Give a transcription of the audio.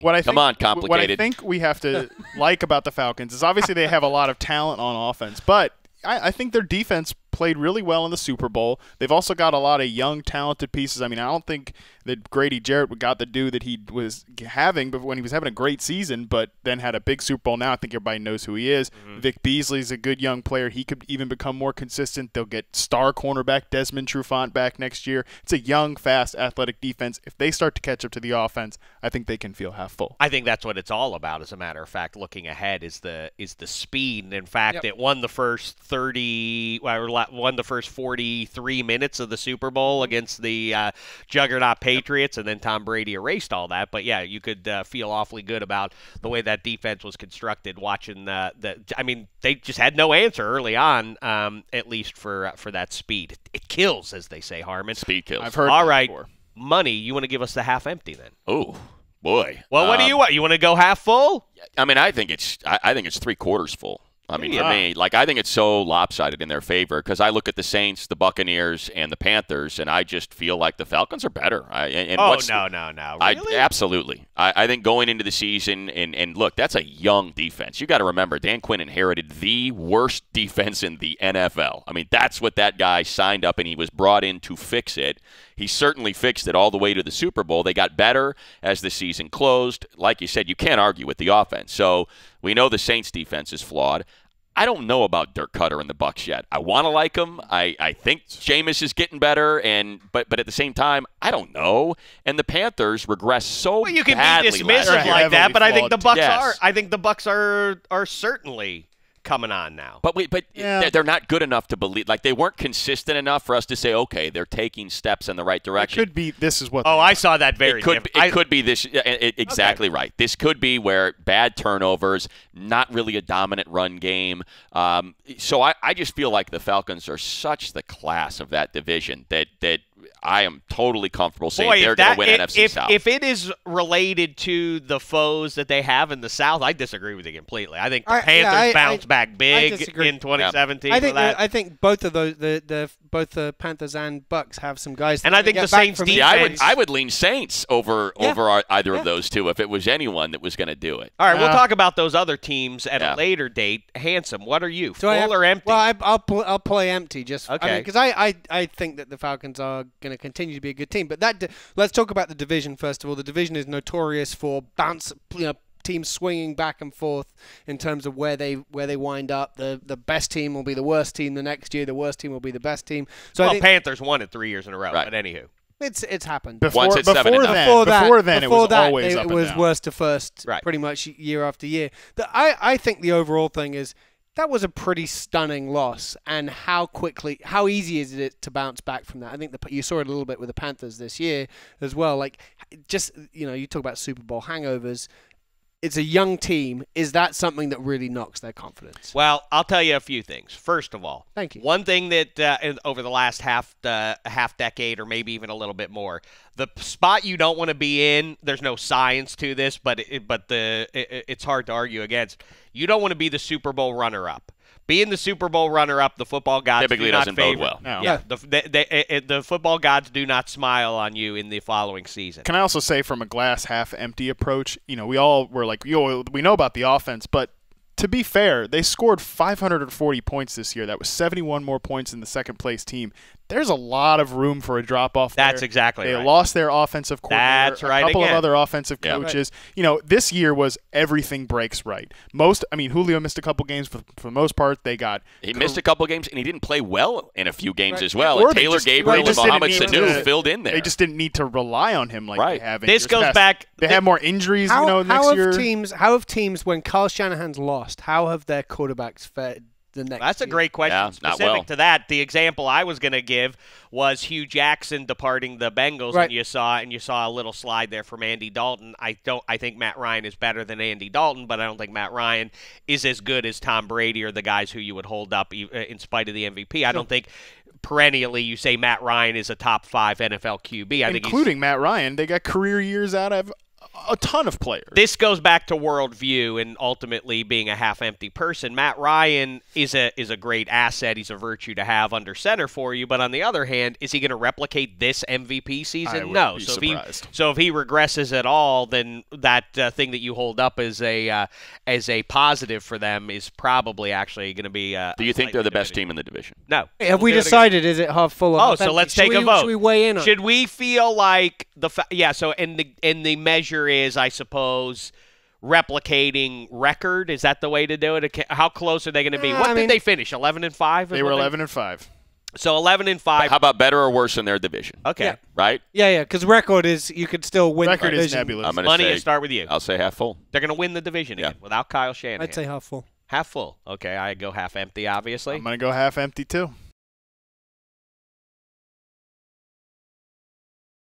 Come on, complicated. What I think we have to like about the Falcons is obviously they have a lot of talent on offense, but I think their defense played really well in the Super Bowl. They've also got a lot of young, talented pieces. I mean, I don't think that Grady Jarrett got the due that he was having when he was having a great season, but then had a big Super Bowl. Now I think everybody knows who he is. Vic Beasley's a good young player. He could even become more consistent. They'll get star cornerback Desmond Trufant back next year. It's a young, fast, athletic defense. If they start to catch up to the offense, I think they can feel half full. I think that's what it's all about, as a matter of fact, looking ahead is the speed. And in fact, it won the first 43 minutes of the Super Bowl against the juggernaut Patriots, and then Tom Brady erased all that. But yeah, you could feel awfully good about the way that defense was constructed. Watching I mean, they just had no answer early on, at least for that speed. It kills, as they say, Harmon. Speed kills. I've heard all that right, before. Money. You want to give us the half empty then? Oh boy. Well, what do you want? You want to go half full? I mean, I think it's 3/4 full. I mean, to me, I think it's so lopsided in their favor because I look at the Saints, the Buccaneers, and the Panthers, and I just feel like the Falcons are better. No. Really? Absolutely. I think going into the season, and look, that's a young defense. You got to remember, Dan Quinn inherited the worst defense in the NFL. I mean, that's what that guy signed up, and he was brought in to fix it. He certainly fixed it all the way to the Super Bowl. They got better as the season closed. Like you said, you can't argue with the offense. So we know the Saints' defense is flawed. I don't know about Dirk Cutter and the Bucs yet. I want to like him. I think Jameis is getting better, but at the same time, I don't know. And the Panthers regress so badly. Well, you can be dismissive like that, but I think the Bucs are certainly coming on now. But they're not good enough to believe. Like, they weren't consistent enough for us to say, okay, they're taking steps in the right direction. It could be this is what. Oh, I saw that very. It could be this. Exactly right. This could be where bad turnovers, not really a dominant run game. So I just feel like the Falcons are such the class of that division that I am totally comfortable saying they're going to win NFC South. If it is related to the foes that they have in the South, I disagree with you completely. I think the Panthers bounced back big in 2017. I think both of those, both the Panthers and Bucks, have some guys. And I think the Saints defense. I would lean Saints over either of those two if it was anyone that was going to do it. All right, we'll talk about those other teams at a later date. Handsome, what are you, full or empty? Well, I'll play empty just okay. Because I think that the Falcons are going to continue to be a good team. But let's talk about the division first of all. The division is notorious for teams swinging back and forth in terms of where they wind up. The best team will be the worst team the next year. The worst team will be the best team. So Panthers won it 3 years in a row. Right. But anywho, it's happened. Before then, it was always up and down. It was worst to first, pretty much year after year. I think the overall thing is, that was a pretty stunning loss, and how easy is it to bounce back from that? I think you saw it a little bit with the Panthers this year as well. Like, just, you talk about Super Bowl hangovers. It's a young team. Is that something that really knocks their confidence? Well, I'll tell you a few things. First of all, thank you. One thing that over the last half decade, or maybe even a little bit more, the spot you don't want to be in. There's no science to this, but it's hard to argue against. You don't want to be the Super Bowl runner-up. Being the Super Bowl runner-up, the football gods typically do not doesn't favor. bode well. No. Yeah, the football gods do not smile on you in the following season. Can I also say, from a glass half empty approach, we all were like, we know about the offense, but to be fair, they scored 540 points this year. That was 71 more points than the second-place team. There's a lot of room for a drop-off there. That's exactly right. They lost their offensive coordinator. That's right. A couple of other offensive coaches. Right. This year was everything breaks right. Julio missed a couple games for the most part. He missed a couple games, and he didn't play well in a few games as well. And Taylor Gabriel and Mohamed Sanu filled in there. They just didn't need to rely on him like they have in This goes back. They have more injuries, next year. How have teams, when Kyle Shanahan's lost, how have their quarterbacks fared? That's a great question. Yeah, Specific to that, the example I was going to give was Hugh Jackson departing the Bengals, and you saw a little slide there from Andy Dalton. I think Matt Ryan is better than Andy Dalton, but I don't think Matt Ryan is as good as Tom Brady or the guys who you would hold up in spite of the MVP. I don't think perennially you say Matt Ryan is a top 5 NFL QB. Including Matt Ryan, they got career years out of a ton of players. This goes back to worldview and ultimately being a half-empty person. Matt Ryan is a great asset. He's a virtue to have under center for you. But on the other hand, is he going to replicate this MVP season? I would No. be So surprised. if he regresses at all, then that thing that you hold up as a positive for them is probably actually going to be. Do you think they're the best team in the division? No. Have we decided? Is it half full or half so empty? let's take a vote. Should we weigh in on? Should we feel like So and the measure is, I suppose, replicating record. Is that the way to do it? How close are they going to be? What did they finish? 11-5. They were 11-5. So 11-5. How about better or worse in their division? Okay. Yeah. Right? Yeah. Because record is you could still win. Record the is division. nebulous. I'm gonna Money, say, I start with you. I'll say half full. They're going to win the division again without Kyle Shanahan. I'd say half full. Half full. Okay, I go half empty, obviously. I'm going to go half empty too.